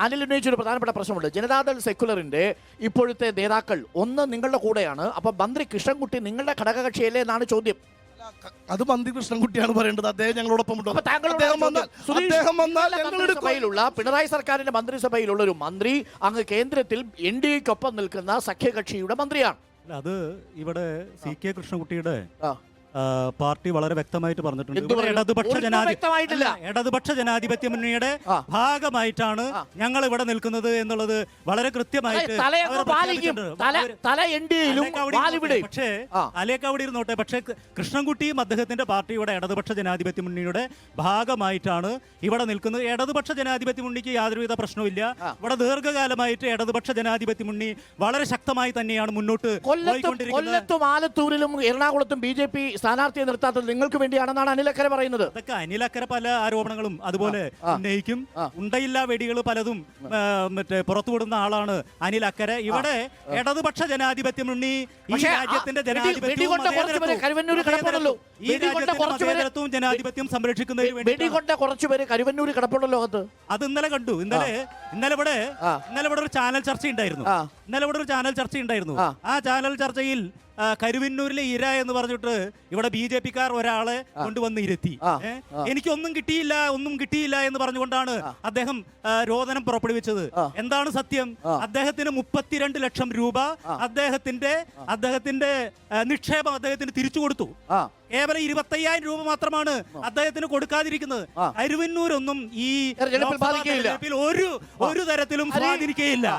അനിൽ ഉന്നയിച്ചൊരു പ്രധാനപ്പെട്ട പ്രശ്നമുണ്ട്. ജനതാദൾ സെക്യുലറിന്റെ ഇപ്പോഴത്തെ നേതാക്കൾ ഒന്ന് നിങ്ങളുടെ കൂടെയാണ്. അപ്പൊ മന്ത്രി കൃഷ്ണൻകുട്ടി നിങ്ങളുടെ ഘടകകക്ഷിയല്ലേ എന്നാണ് ചോദ്യം. അത് മന്ത്രി കൃഷ്ണൻകുട്ടിയാണ് പറയേണ്ടത്. അദ്ദേഹം ഞങ്ങളോടൊപ്പം ഉണ്ടോ? മന്ത്രിസഭയിലുള്ള പിണറായി സർക്കാരിന്റെ മന്ത്രിസഭയിലുള്ള ഒരു മന്ത്രി അങ്ങ് കേന്ദ്രത്തിൽ NDAക്കൊപ്പം നിൽക്കുന്ന സഖ്യകക്ഷിയുടെ മന്ത്രിയാണ്. അത് ഇവിടെ CK കൃഷ്ണൻകുട്ടിയുടെ പാർട്ടി വളരെ വ്യക്തമായിട്ട് പറഞ്ഞിട്ടുണ്ട്. ഇടതുപക്ഷ ജനാധിപത്യ മുന്നണിയുടെ ഭാഗമായിട്ടാണ് ഞങ്ങൾ ഇവിടെ നിൽക്കുന്നത് എന്നുള്ളത് വളരെ കൃത്യമായിട്ട്. പക്ഷേ അലേക്ക് അവിടെ ഇരുന്നോട്ടെ. പക്ഷേ കൃഷ്ണൻകുട്ടിയും അദ്ദേഹത്തിന്റെ പാർട്ടിയുടെ ഇടതുപക്ഷ ജനാധിപത്യ മുന്നണിയുടെ ഭാഗമായിട്ടാണ് ഇവിടെ നിൽക്കുന്നത്. ഇടതുപക്ഷ ജനാധിപത്യ മുന്നണിക്ക് യാതൊരുവിധ പ്രശ്നവുമില്ല. ഇവിടെ ദീർഘകാലമായിട്ട് ഇടതുപക്ഷ ജനാധിപത്യ മുന്നണി വളരെ ശക്തമായി തന്നെയാണ് മുന്നോട്ട് പോയിക്കൊണ്ടിരിക്കുന്നത്. കൊല്ലത്തും ആലത്തൂരിലും എറണാകുളത്തും BJP സ്ഥാനാർത്ഥിയെ നിർത്താത്തത് നിങ്ങൾക്ക് വേണ്ടിയാണെന്നാണ് അനിലക്കര പറയുന്നത്. അതൊക്കെ അനിലക്കര പല ആരോപണങ്ങളും അതുപോലെ ഉന്നയിക്കും. ഉണ്ടയില്ല വെടികൾ പലതും മറ്റേ പുറത്തുവിടുന്ന ആളാണ് അനിലക്കര. ഇവിടെ ഇടതുപക്ഷ ജനാധിപത്യ മുന്നണി ഈ രാജ്യത്തിന്റെ ജനാധിപത്യവും ജനാധിപത്യം സംരക്ഷിക്കുന്നതിന് വേണ്ടി കുറച്ചുപേര് കരുവന്നൂര് കിടപ്പുണ്ടല്ലോ. അത് ഇന്നലെ കണ്ടു. ഇന്നലെ ഇവിടെ ഒരു ചാനൽ ചർച്ച ഉണ്ടായിരുന്നു. ആ ചാനൽ ചർച്ചയിൽ കരുവന്നൂരിലെ ഇര എന്ന് പറഞ്ഞിട്ട് ഇവിടെ BJP-ക്കാർ ഒരാളെ കൊണ്ടുവന്ന് ഇരുത്തി. ഒന്നും കിട്ടിയില്ല എന്ന് പറഞ്ഞുകൊണ്ടാണ് അദ്ദേഹം രോദനം പുറപ്പെടുവിച്ചത്. എന്താണ് സത്യം? അദ്ദേഹത്തിന് 32 ലക്ഷം രൂപ അദ്ദേഹത്തിന്റെ നിക്ഷേപം അദ്ദേഹത്തിന് തിരിച്ചു കൊടുത്തു. കേവലം 25,000 രൂപ മാത്രമാണ് അദ്ദേഹത്തിന് കൊടുക്കാതിരിക്കുന്നത്. കരുവന്നൂരൊന്നും ഈ ഒരു തരത്തിലും സ്വാധീനിക്കുകയില്ല.